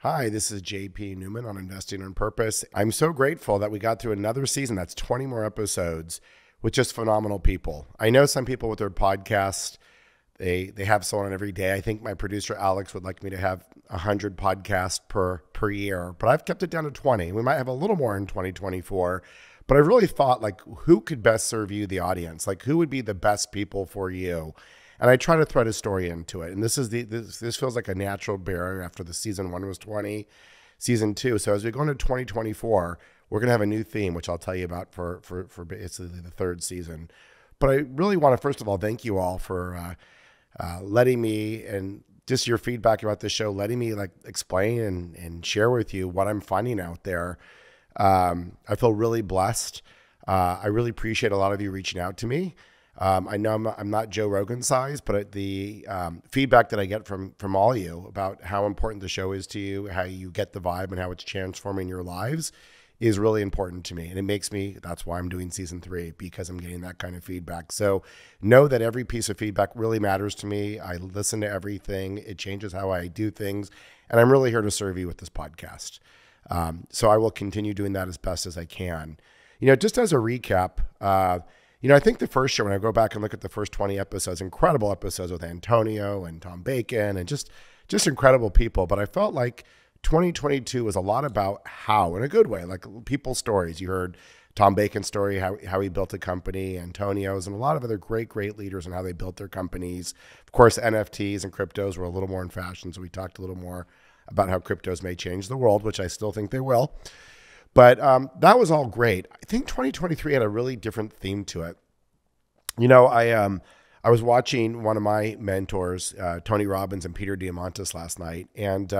Hi, this is JP Newman on Investing on Purpose. I'm so grateful that we got through another season. That's 20 more episodes with just phenomenal people. I know some people with their podcast, they have someone on every day. I think my producer Alex would like me to have 100 podcasts per year, but I've kept it down to 20. We might have a little more in 2024, but I really thought like who could best serve you, the audience? Like who would be the best people for you? And I try to thread a story into it. And this feels like a natural barrier after the season 1 was 20, season 2. So as we go into 2024, we're going to have a new theme, which I'll tell you about for basically the third season. But I really want to, first of all, thank you all for letting me, and just your feedback about the show, letting me like explain and share with you what I'm finding out there. I feel really blessed. I really appreciate a lot of you reaching out to me. I know I'm not Joe Rogan size, but the feedback that I get from all of you about how important the show is to you, how you get the vibe and how it's transforming your lives is really important to me. And it makes me, that's why I'm doing season 3, because I'm getting that kind of feedback. So know that every piece of feedback really matters to me. I listen to everything. It changes how I do things. And I'm really here to serve you with this podcast. So I will continue doing that as best as I can. Just as a recap, I think the first year, when I go back and look at the first 20 episodes, incredible episodes with Antonio and Tom Bacon and just incredible people. But I felt like 2022 was a lot about how, in a good way, like people's stories. You heard Tom Bacon's story, how he built a company, Antonio's, and a lot of other great leaders and how they built their companies. Of course, NFTs and cryptos were a little more in fashion, so we talked a little more about how cryptos may change the world, which I still think they will. But that was all great. I think 2023 had a really different theme to it. I was watching one of my mentors, Tony Robbins and Peter Diamandis last night, and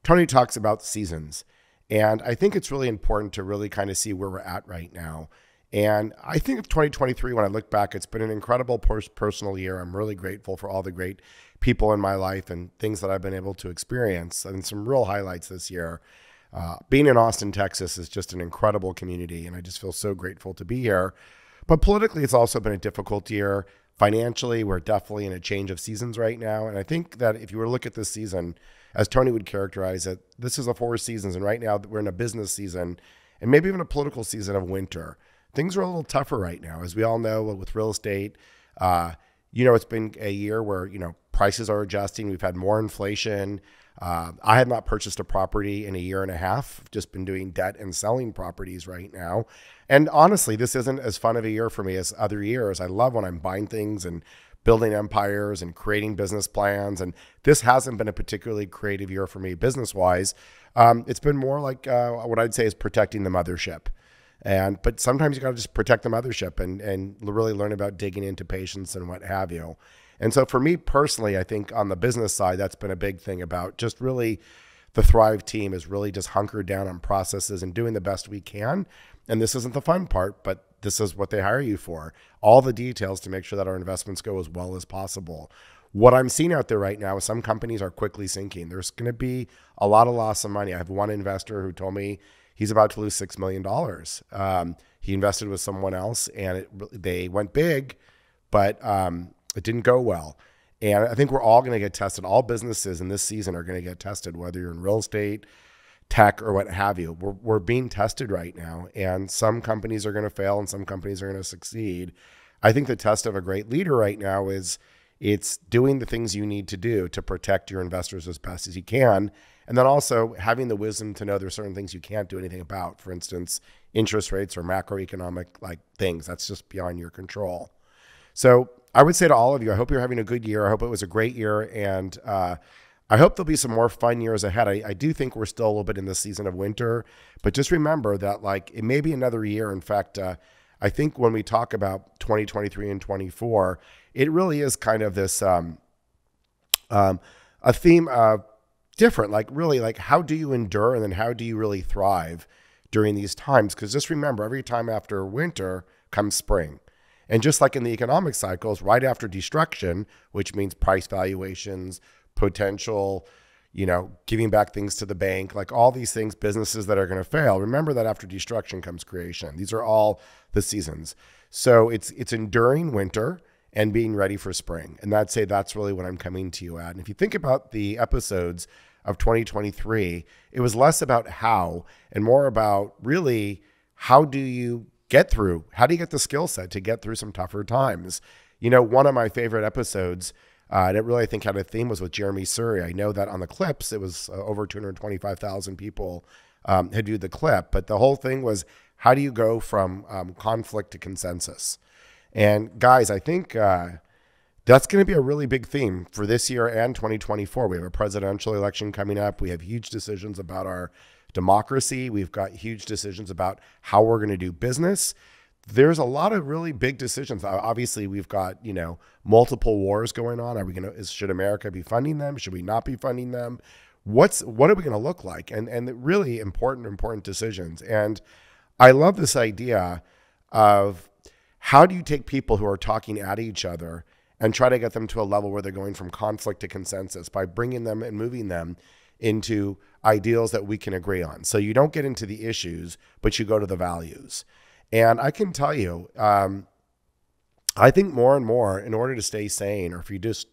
Tony talks about seasons. And I think it's really important to really kind of see where we're at right now. And I think of 2023, when I look back, it's been an incredible personal year. I'm really grateful for all the great people in my life and things that I've been able to experience, and some real highlights this year. Being in Austin, Texas is just an incredible community, and I just feel so grateful to be here. But politically, it's also been a difficult year. Financially, we're definitely in a change of seasons right now. And I think that if you were to look at this season, as Tony would characterize it, this is a 4 seasons. And right now we're in a business season and maybe even a political season of winter. Things are a little tougher right now. As we all know, with real estate, it's been a year where, prices are adjusting. We've had more inflation. I have not purchased a property in a year and a half. I've just been doing debt and selling properties right now. And honestly, this isn't as fun of a year for me as other years. I love when I'm buying things and building empires and creating business plans. And this hasn't been a particularly creative year for me business-wise. It's been more like what I'd say is protecting the mothership. But sometimes you got to just protect the mothership and really learn about digging into patience and what have you. And so for me personally, I think on the business side, that's been a big thing about just really the Thrive team is really just hunkered down on processes and doing the best we can. And this isn't the fun part, but this is what they hire you for. All the details to make sure that our investments go as well as possible. What I'm seeing out there right now is some companies are quickly sinking. There's going to be a lot of loss of money. I have one investor who told me he's about to lose $6 million. He invested with someone else and they went big, but it didn't go well. And I think we're all going to get tested. All businesses in this season are going to get tested, whether you're in real estate, tech, or what have you. We're being tested right now. And some companies are going to fail and some companies are going to succeed. I think the test of a great leader right now is it's doing the things you need to do to protect your investors as best as you can. And then also having the wisdom to know there's certain things you can't do anything about. For instance, interest rates or macroeconomic things. That's just beyond your control. So I would say to all of you, I hope you're having a good year. I hope it was a great year. And I hope there'll be some more fun years ahead. I do think we're still a little bit in the season of winter, but just remember that it may be another year. In fact, I think when we talk about 2023 and 24, it really is kind of this a theme of different, how do you endure and then how do you really thrive during these times? Because just remember, every time after winter comes spring. And just like in the economic cycles, right after destruction, which means price valuations, potential, giving back things to the bank, like all these things, businesses that are going to fail. Remember that after destruction comes creation. These are all the seasons. So it's enduring winter and being ready for spring. And that's really what I'm coming to you at. And if you think about the episodes of 2023, it was less about how and more about really how do you get the skill set to get through some tougher times. One of my favorite episodes that really I think had a theme was with Jeremy Surrey. I know that on the clips, it was over 225,000 people had viewed the clip, but the whole thing was, how do you go from conflict to consensus? And guys, I think that's going to be a really big theme for this year and 2024. We have a presidential election coming up. We have huge decisions about our democracy. We've got huge decisions about how we're going to do business. There's a lot of really big decisions. Obviously, we've got, multiple wars going on. Should America be funding them? Should we not be funding them? What are we going to look like? And really important decisions. And I love this idea of how do you take people who are talking at each other and try to get them to a level where they're going from conflict to consensus by bringing them and moving them into ideals that we can agree on. So you don't get into the issues, but you go to the values. And I can tell you, I think more and more, in order to stay sane, or if you just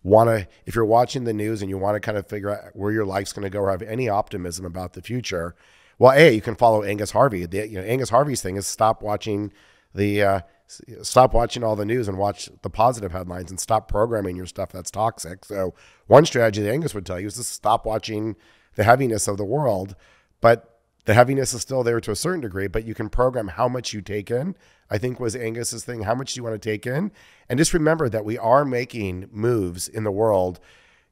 if you're watching the news and you want to kind of figure out where your life's going to go or have any optimism about the future, well, you can follow Angus Harvey. Angus Harvey's thing is stop watching all the news and watch the positive headlines and stop programming your stuff that's toxic. So one strategy that Angus would tell you is to stop watching the heaviness of the world, but the heaviness is still there to a certain degree, but you can program how much you take in. I think was Angus's thing. How much do you want to take in? And just remember that we are making moves in the world.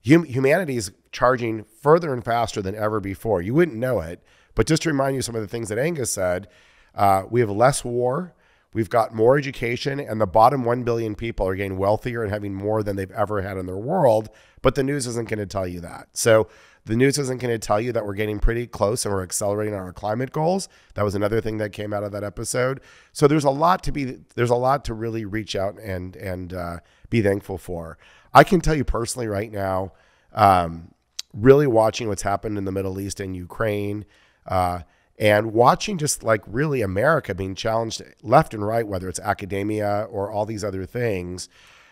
Humanity is charging further and faster than ever before. You wouldn't know it, but just to remind you some of the things that Angus said, we have less war. We've got more education, and the bottom 1 billion people are getting wealthier and having more than they've ever had in their world, but the news isn't going to tell you that. So the news isn't going to tell you that we're getting pretty close and we're accelerating on our climate goals. That was another thing that came out of that episode. So there's a lot to really reach out and be thankful for. I can tell you personally right now, really watching what's happened in the Middle East and Ukraine, and watching just like really America being challenged left and right, whether it's academia or all these other things.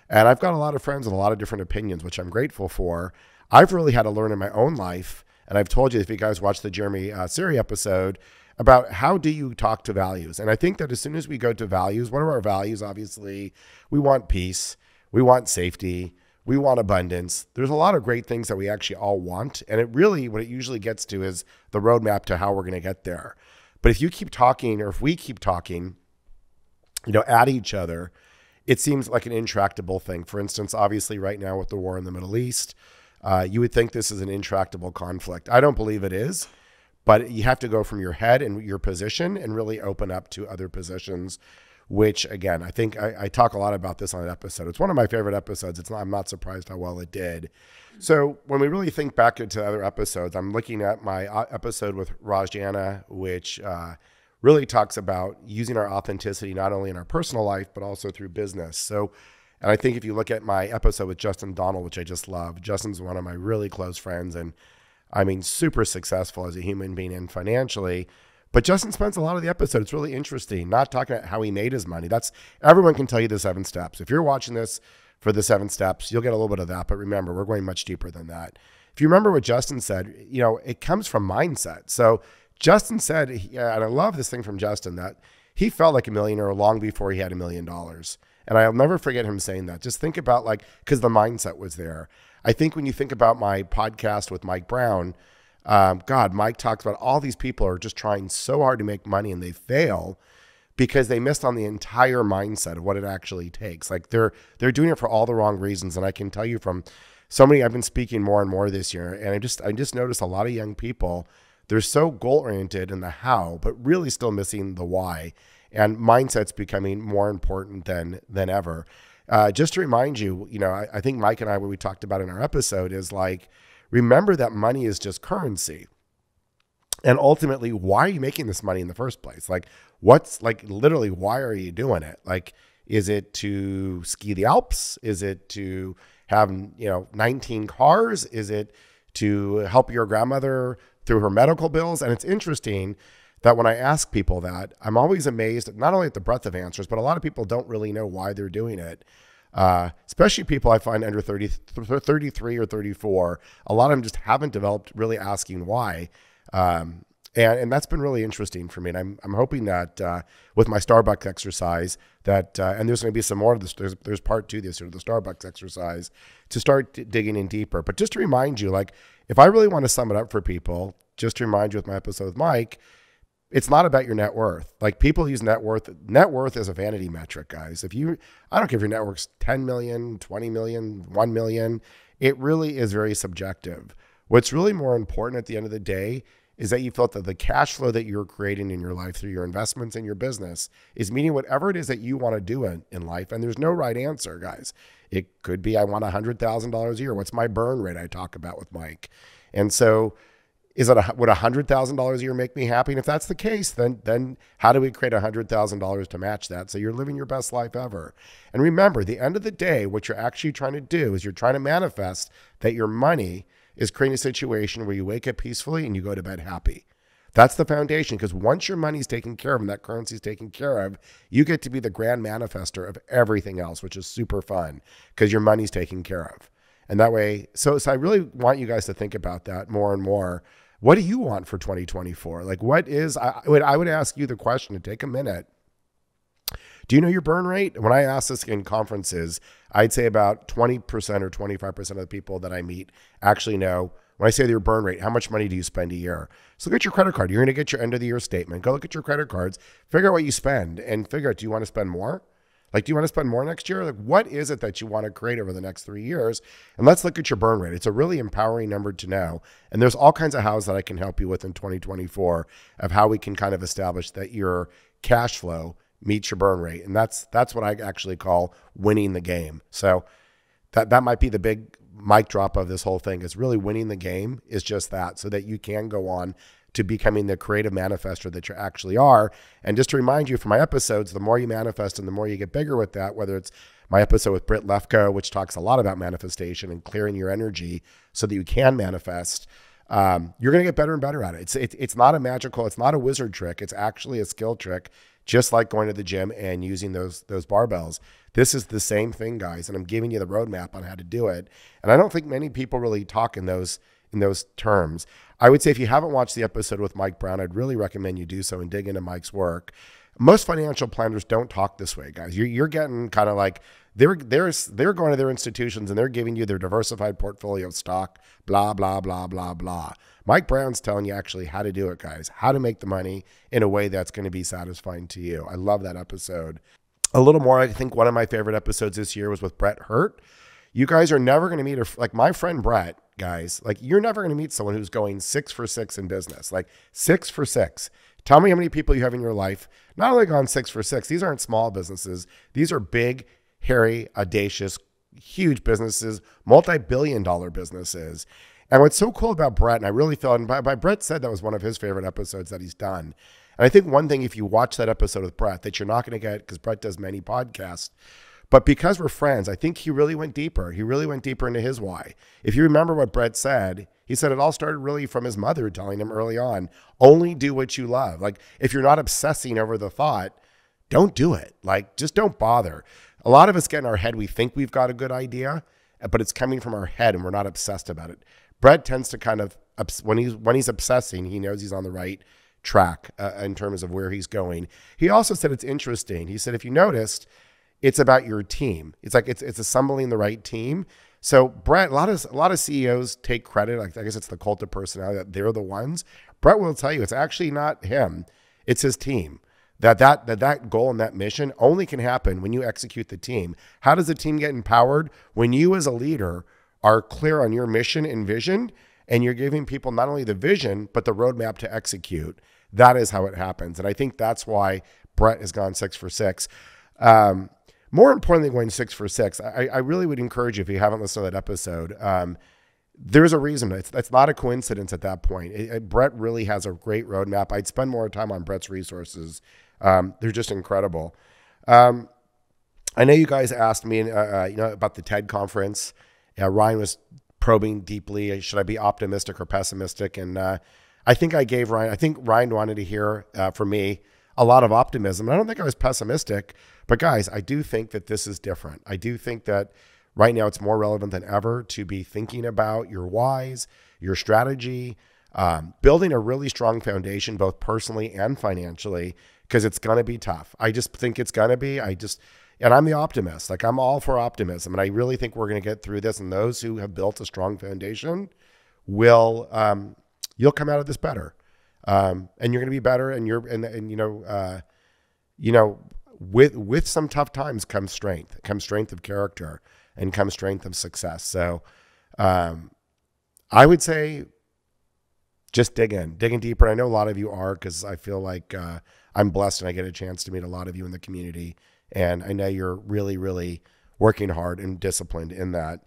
And I've got a lot of friends with a lot of different opinions, which I'm grateful for. I've really had to learn in my own life, and I've told you, if you guys watch the Jeremy Surrey episode, about how do you talk to values. And I think that as soon as we go to values, what are our values? Obviously, we want peace, we want safety, we want abundance. There's a lot of great things that we actually all want. And what it usually gets to is the roadmap to how we're going to get there. But if you keep talking, or if we keep talking, at each other, it seems like an intractable thing. For instance, obviously right now with the war in the Middle East, you would think this is an intractable conflict. I don't believe it is, but you have to go from your head and your position and really open up to other positions, which again, I think I talk a lot about this on an episode. It's one of my favorite episodes. I'm not surprised how well it did. So when we really think back into other episodes, I'm looking at my episode with Rajana, which really talks about using our authenticity, not only in our personal life, but also through business. So, and I think if you look at my episode with Justin Donald, which I just love, Justin's one of my really close friends, and I mean, super successful as a human being and financially. But Justin spends a lot of the episode, it's really interesting, not talking about how he made his money. Everyone can tell you the 7 steps. If you're watching this for the 7 steps, you'll get a little bit of that. But remember, we're going much deeper than that. If you remember what Justin said, it comes from mindset. So Justin said, and I love this thing from Justin, that he felt like a millionaire long before he had $1 million. And I'll never forget him saying that. Just think about because the mindset was there. I think when you think about my podcast with Mike Brown, Mike talks about all these people are just trying so hard to make money and they fail because they missed on the entire mindset of what it actually takes. Like they're doing it for all the wrong reasons. And I can tell you from so many, I've been speaking more and more this year, and I just noticed a lot of young people, they're so goal oriented in the how, but really still missing the why. And mindset's becoming more important than ever. Just to remind you, I think Mike and I, what we talked about in our episode is remember that money is just currency. And ultimately, why are you making this money in the first place? Literally, why are you doing it? Is it to ski the Alps? Is it to have, 19 cars? Is it to help your grandmother through her medical bills? And it's interesting that when I ask people that, I'm always amazed, not only at the breadth of answers, but a lot of people don't really know why they're doing it. Especially people I find under 33 or 34. A lot of them just haven't developed really asking why. And that's been really interesting for me. And I'm hoping that with my Starbucks exercise that, and there's going to be some more of this, there's part 2 this year, the Starbucks exercise, to start digging in deeper. But just to remind you, like, if I really want to sum it up for people, just to remind you with my episode with Mike, it's not about your net worth. Like, people use net worth. Net worth is a vanity metric, guys. I don't care if your net worth's 10 million, 20 million, 1 million. It really is very subjective. What's really more important at the end of the day is that you felt that the cash flow that you're creating in your life through your investments in your business is meeting whatever it is that you want to do in life. And there's no right answer, guys. It could be, I want $100,000 a year. What's my burn rate I talk about with Mike? And so would $100,000 a year make me happy? And if that's the case, then how do we create $100,000 to match that? So you're living your best life ever. And remember, at the end of the day, what you're actually trying to do is you're trying to manifest that your money is creating a situation where you wake up peacefully and you go to bed happy. That's the foundation, because once your money's taken care of and that currency is taken care of, you get to be the grand manifester of everything else, which is super fun because your money's taken care of. And that way, so I really want you guys to think about that more and more. What do you want for 2024? Like, I would ask you the question to take a minute. Do you know your burn rate? When I ask this in conferences, I'd say about 20% or 25% of the people that I meet actually know. When I say your burn rate, how much money do you spend a year? So look at your credit card. You're going to get your end of the year statement. Go look at your credit cards, figure out what you spend, and figure out, do you want to spend more? Like, do you want to spend more next year? Like, what is it that you want to create over the next 3 years? And let's look at your burn rate. It's a really empowering number to know. And there's all kinds of hows that I can help you with in 2024 of how we can kind of establish that your cash flow meets your burn rate. And that's what I actually call winning the game. So that might be the big mic drop of this whole thing, is really winning the game is just that, so that you can go on to becoming the creative manifester that you actually are. And just to remind you from my episodes, the more you manifest and the more you get bigger with that, whether it's my episode with Britt Lefko, which talks a lot about manifestation and clearing your energy so that you can manifest, you're going to get better and better at it. It's not it's not a wizard trick. It's actually a skill trick, just like going to the gym and using those barbells. This is the same thing, guys. And I'm giving you the roadmap on how to do it. And I don't think many people really talk in those terms. I would say if you haven't watched the episode with Mike Brown, I'd really recommend you do so and dig into Mike's work. Most financial planners don't talk this way, guys. You're getting kind of like, they're going to their institutions and they're giving you their diversified portfolio stock, blah, blah, blah, blah, blah. Mike Brown's telling you actually how to do it, guys, how to make the money in a way that's going to be satisfying to you. I love that episode. A little more, I think one of my favorite episodes this year was with Brett Hurt. You guys are never going to meet like my friend Brett, guys. Like, you're never going to meet someone who's going 6 for 6 in business, like 6 for 6. Tell me how many people you have in your life not only gone 6 for 6. These aren't small businesses. These are big, hairy, audacious, huge businesses, multi-billion-dollar businesses. And what's so cool about Brett, and I really felt, and by Brett said that was one of his favorite episodes that he's done. And I think one thing, if you watch that episode with Brett, that you're not going to get, because Brett does many podcasts, but because we're friends, I think he really went deeper. He really went deeper into his why. If you remember what Brett said, he said it all started really from his mother telling him early on, only do what you love. Like, if you're not obsessing over the thought, don't do it. Like, just don't bother. A lot of us get in our head, we think we've got a good idea, but it's coming from our head and we're not obsessed about it. Brett tends to kind of, when he's obsessing, he knows he's on the right track in terms of where he's going. He also said it's interesting. He said, if you noticed, it's about your team. It's like it's assembling the right team. So Brett, a lot of CEOs take credit. Like, I guess it's the cult of personality that they're the ones. Brett will tell you it's actually not him. It's his team. That goal and that mission only can happen when you execute the team. How does the team get empowered? When you as a leader are clear on your mission and vision, and you're giving people not only the vision, but the roadmap to execute. That is how it happens. And I think that's why Brett has gone 6 for 6. More importantly, going 6 for 6, I really would encourage you, if you haven't listened to that episode, there's a reason. It's not a coincidence at that point. Brett really has a great roadmap. I'd spend more time on Brett's resources. They're just incredible. I know you guys asked me about the TED conference. Ryan was probing deeply, should I be optimistic or pessimistic? And I think I gave Ryan, I think Ryan wanted to hear from me. a lot of optimism. And I don't think I was pessimistic, but guys, I do think that this is different. I do think that right now it's more relevant than ever to be thinking about your whys, your strategy, building a really strong foundation, both personally and financially, because it's going to be tough. I just think it's going to be. And I'm the optimist. Like, I'm all for optimism. And I really think we're going to get through this. And those who have built a strong foundation will, you'll come out of this better. And you're going to be better. And with some tough times comes strength of character, and comes strength of success. So, I would say just digging deeper. And I know a lot of you are, because I feel like, I'm blessed and I get a chance to meet a lot of you in the community. And I know you're really, really working hard and disciplined in that.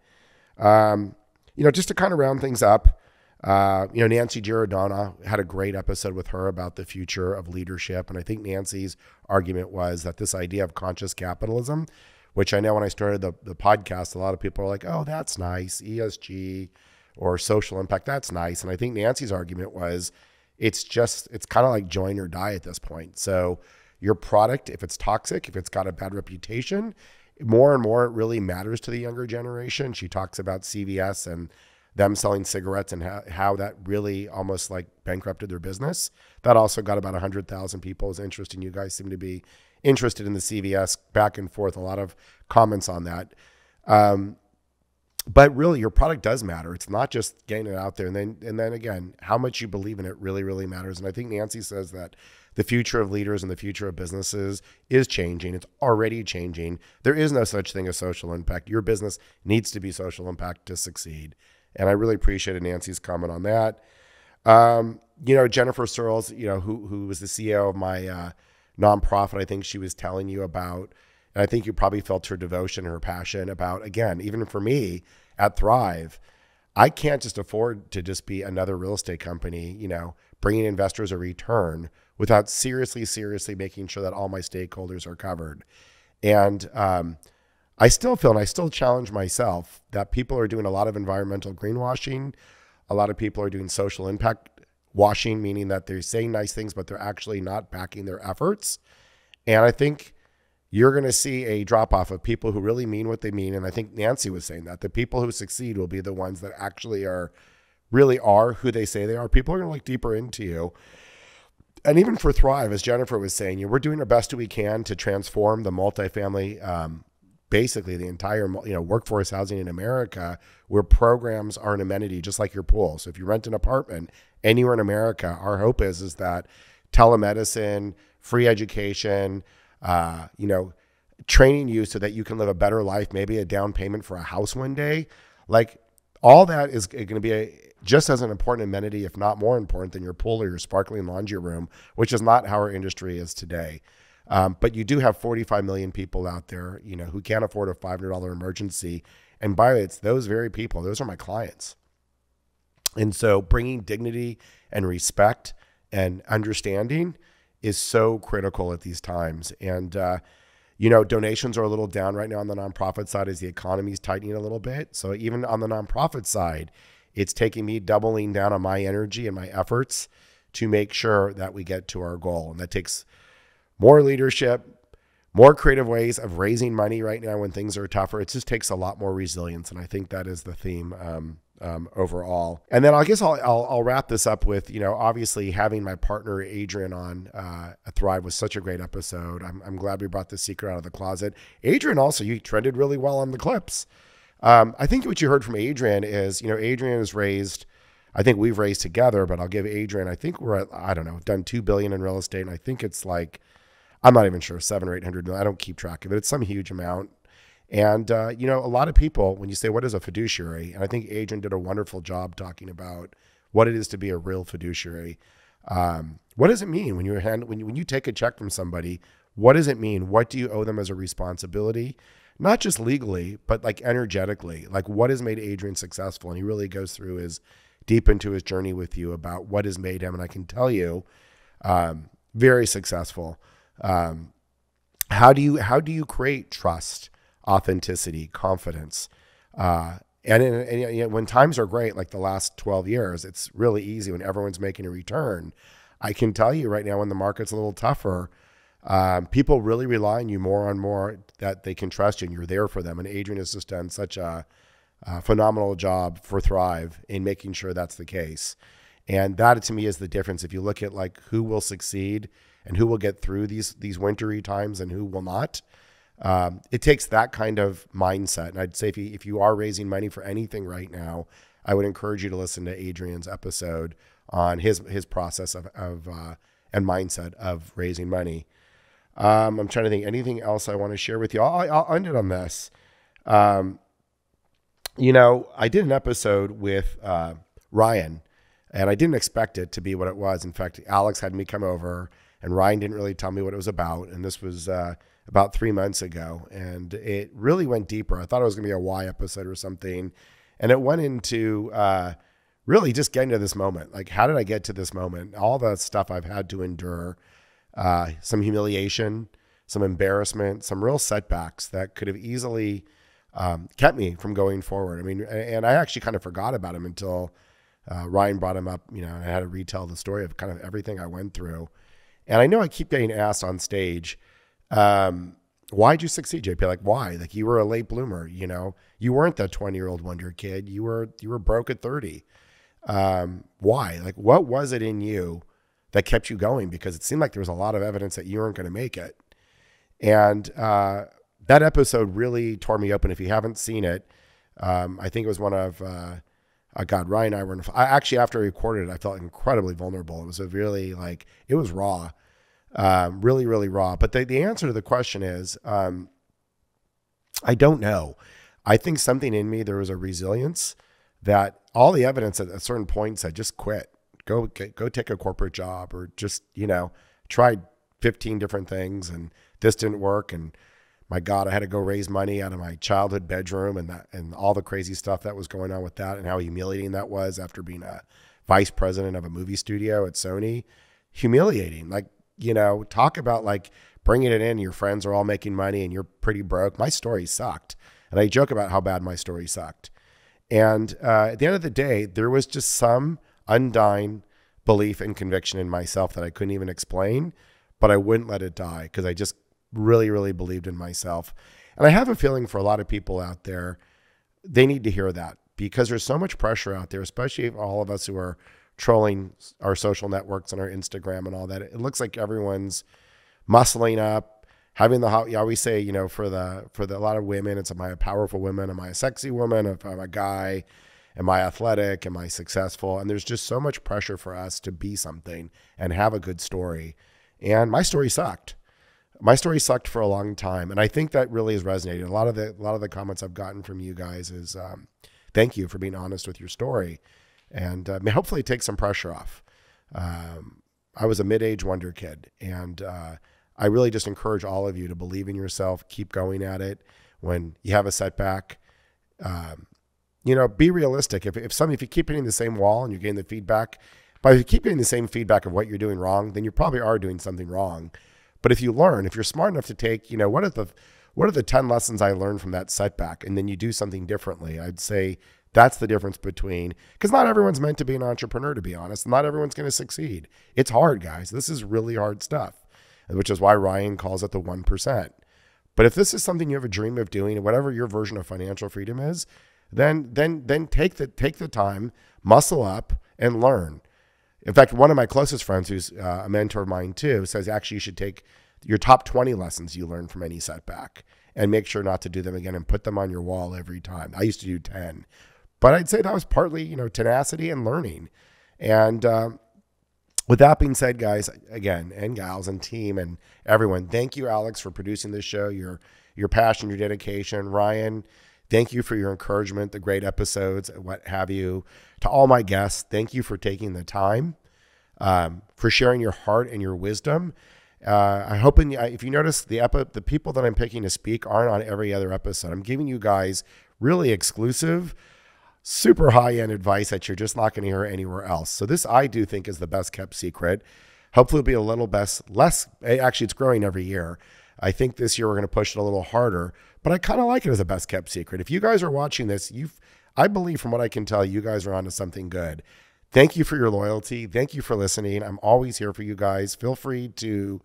Just to kind of round things up, Nancy Giordana had a great episode with her about the future of leadership. And I think Nancy's argument was that this idea of conscious capitalism, which I know when I started the podcast, a lot of people are like, oh, that's nice, ESG or social impact, that's nice. And I think Nancy's argument was, it's kind of like join or die at this point. So your product, if it's toxic, if it's got a bad reputation, more and more it really matters to the younger generation. She talks about CVS and them selling cigarettes and how that really almost like bankrupted their business. That also got about 100,000 people's interest, and you guys seem to be interested in the CVS, back and forth, a lot of comments on that. But really, your product does matter. It's not just getting it out there. And then again, how much you believe in it really, really matters. And I think Nancy says that the future of leaders and the future of businesses is changing. It's already changing. There is no such thing as social impact. Your business needs to be social impact to succeed. And I really appreciated Nancy's comment on that. Jennifer Searles, who was the CEO of my nonprofit, I think she was telling you about, and I think you probably felt her devotion, her passion about, again, even for me at Thrive, I can't just afford to just be another real estate company, bringing investors a return without seriously making sure that all my stakeholders are covered. And I still feel, and I still challenge myself, that people are doing a lot of environmental greenwashing. A lot of people are doing social impact washing, meaning that they're saying nice things, but they're actually not backing their efforts. And I think you're going to see a drop-off of people who really mean what they mean. And I think Nancy was saying that the people who succeed will be the ones that actually really are who they say they are. People are going to look deeper into you. And even for Thrive, as Jennifer was saying, we're doing our best we can to transform the multifamily, basically the entire workforce housing in America, where programs are an amenity, just like your pool. So if you rent an apartment anywhere in America, our hope is that telemedicine, free education, training you so that you can live a better life, maybe a down payment for a house one day. Like, all that is going to be just as an important amenity, if not more important, than your pool or your sparkling laundry room, which is not how our industry is today. But you do have 45 million people out there, who can't afford a $500 emergency. And by the way, it's those very people, those are my clients. And so bringing dignity and respect and understanding is so critical at these times. And, donations are a little down right now on the nonprofit side as the economy is tightening a little bit. So even on the nonprofit side, it's taking me doubling down on my energy and my efforts to make sure that we get to our goal. And that takes more leadership, more creative ways of raising money right now when things are tougher. It just takes a lot more resilience. And I think that is the theme overall. And then I guess I'll wrap this up with, obviously having my partner Adrian on Thrive was such a great episode. I'm glad we brought the secret out of the closet. Adrian also, you trended really well on the clips. I think what you heard from Adrian is, Adrian has raised, I think we've raised together, but I'll give Adrian, I think we're at, I don't know, we've done $2 billion in real estate. And I think it's like, I'm not even sure, 700 or 800 million. I don't keep track of it. It's some huge amount. And, a lot of people, when you say, what is a fiduciary? And I think Adrian did a wonderful job talking about what it is to be a real fiduciary. What does it mean when when you take a check from somebody? What does it mean? What do you owe them as a responsibility? Not just legally, but like energetically. Like, what has made Adrian successful? And he really goes through deep into his journey with you about what has made him. And I can tell you, very successful. How do you create trust, authenticity, confidence? And when times are great, like the last 12 years, it's really easy when everyone's making a return. I can tell you right now when the market's a little tougher, people really rely on you more and more that they can trust you and you're there for them. And Adrian has just done such a phenomenal job for Thrive in making sure that's the case. And that to me is the difference. If you look at like who will succeed and who will get through these wintry times and who will not, it takes that kind of mindset. And I'd say if you are raising money for anything right now, I would encourage you to listen to Adrian's episode on his process of and mindset of raising money. I'm trying to think anything else I want to share with you. I'll end it on this. You know, I did an episode with Ryan, and I didn't expect it to be what it was. In fact, Alex had me come over, and Ryan didn't really tell me what it was about. And this was about 3 months ago, and it really went deeper. I thought it was going to be a why episode or something, and it went into really just getting to this moment. Like, how did I get to this moment? All the stuff I've had to endure, some humiliation, some embarrassment, some real setbacks that could have easily kept me from going forward. I mean, and I actually kind of forgot about him until Ryan brought him up, you know, and I had to retell the story of kind of everything I went through. And I know I keep getting asked on stage, why'd you succeed, JP? Like, why? Like, you were a late bloomer, you know, you weren't that 20-year-old wonder kid. You were broke at 30. Why? Like, what was it in you that kept you going? Because it seemed like there was a lot of evidence that you weren't going to make it. And, that episode really tore me open. If you haven't seen it, I think it was one of, God, Ryan and I were actually, after I recorded it, I felt incredibly vulnerable. It was a really it was raw, really, really raw. But the answer to the question is, I don't know. I think something in me, there was a resilience that all the evidence at a certain point said, just quit, go take a corporate job, or just, you know, tried 15 different things and this didn't work. And my God, I had to go raise money out of my childhood bedroom and all the crazy stuff that was going on with that and how humiliating that was after being a vice president of a movie studio at Sony. Humiliating. Like, you know, talk about like bringing it in. Your friends are all making money and you're pretty broke. My story sucked. And I joke about how bad my story sucked. And at the end of the day, there was just some undying belief and conviction in myself that I couldn't even explain, but I wouldn't let it die because I just really, really believed in myself. And I have a feeling for a lot of people out there, they need to hear that because there's so much pressure out there, especially all of us who are trolling our social networks and our Instagram and all that. It looks like everyone's muscling up, having the hot, you always say, you know, for a lot of women, it's, am I a powerful woman? Am I a sexy woman? If I'm a guy, am I athletic? Am I successful? And there's just so much pressure for us to be something and have a good story. And my story sucked. My story sucked for a long time, and I think that really has resonated. A lot of the comments I've gotten from you guys is thank you for being honest with your story, and hopefully take some pressure off. I was a mid-age wonder kid, and I really just encourage all of you to believe in yourself, keep going at it. When you have a setback, you know, be realistic. If you keep hitting the same wall and you're getting the feedback, but if you keep getting the same feedback of what you're doing wrong, then you probably are doing something wrong. But if you learn, if you're smart enough to take, you know, what are the 10 lessons I learned from that setback, and then you do something differently, I'd say that's the difference between, because not everyone's meant to be an entrepreneur, to be honest. Not everyone's going to succeed. It's hard, guys. This is really hard stuff, which is why Ryan calls it the 1%. But if this is something you have a dream of doing, whatever your version of financial freedom is, then take the time, muscle up, and learn. In fact, one of my closest friends, who's a mentor of mine too, says actually you should take your top 20 lessons you learn from any setback and make sure not to do them again and put them on your wall every time. I used to do 10, but I'd say that was partly, you know, tenacity and learning. And with that being said, guys, again, and gals and team and everyone, thank you, Alex, for producing this show, your passion, your dedication. Ryan, thank you for your encouragement, the great episodes, what have you. To all my guests, thank you for taking the time, for sharing your heart and your wisdom. I hope if you notice, the people that I'm picking to speak aren't on every other episode. I'm giving you guys really exclusive, super high-end advice that you're just not going to hear anywhere else. So this, I do think, is the best kept secret. Hopefully it'll be a little less, actually it's growing every year. I think this year we're going to push it a little harder, but I kind of like it as a best kept secret. If you guys are watching this, I believe from what I can tell, you guys are onto something good. Thank you for your loyalty. Thank you for listening. I'm always here for you guys. Feel free to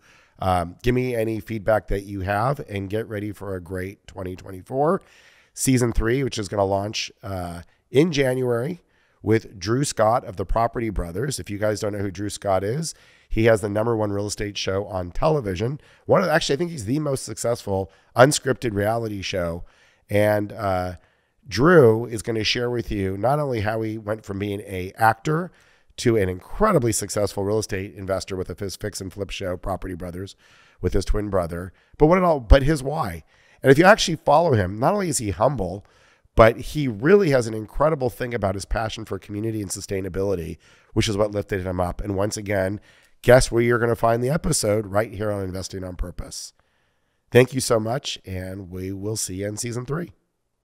give me any feedback that you have, and get ready for a great 2024 season 3, which is going to launch in January with Drew Scott of the Property Brothers. If you guys don't know who Drew Scott is, he has the #1 real estate show on television. Actually, I think he's the most successful unscripted reality show. And Drew is going to share with you not only how he went from being an actor to an incredibly successful real estate investor with his fix and flip show, Property Brothers, with his twin brother, but his why. And if you actually follow him, not only is he humble, but he really has an incredible thing about his passion for community and sustainability, which is what lifted him up. And once again, guess where you're going to find the episode? Right here on Investing on Purpose. Thank you so much, and we will see you in season 3.